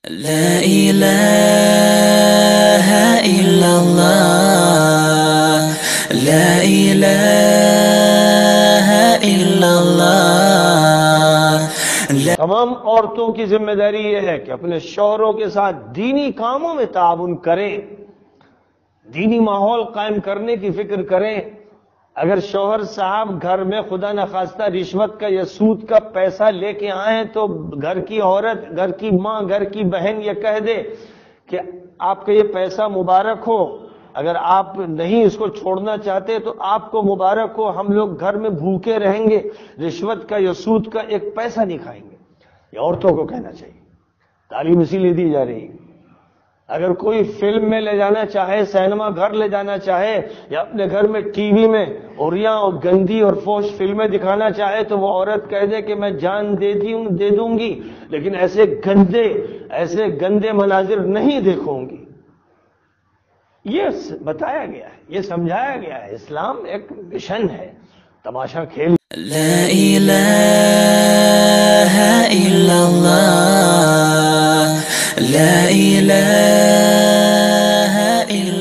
لا إله إلا الله لا إله إلا الله تمام عورتوں کی ذمہ داری یہ ہے کہ اپنے شوہروں کے ساتھ دینی کاموں میں تعاون کریں، دینی ماحول قائم کرنے کی فکر کریں۔ اگر شوہر صاحب گھر میں خدا نخواستہ رشوت کا یا سود کا پیسہ لے کے آئیں تو گھر کی عورت، گھر کی ماں، گھر کی بہن یہ کہہ دے کہ آپ کا یہ پیسہ مبارک ہو، اگر آپ نہیں اس کو چھوڑنا چاہتے تو آپ کو مبارک ہو، ہم لوگ گھر میں بھوکے رہیں گے، رشوت کا یا سود کا ایک پیسہ نہیں کھائیں گے۔ یہ عورتوں کو کہنا چاہیے، تعلیم اسی لیے دی جا رہی ہے۔ اگر کوئی فلم میں لے جانا چاہے، سینما گھر لے جانا چاہے، یا اپنے گھر میں ٹی وی میں اوریاں اور گندی اور فوش فلمیں دکھانا چاہے تو وہ عورت کہہ دے کہ میں جان دے دوں گی لیکن ایسے گندے مناظر نہیں دیکھوں گی۔ یہ بتایا گیا ہے، یہ سمجھایا گیا ہے۔ اسلام ایک مشن ہے، تماشا کھیل۔ لا إله إلا الله لا إله إلا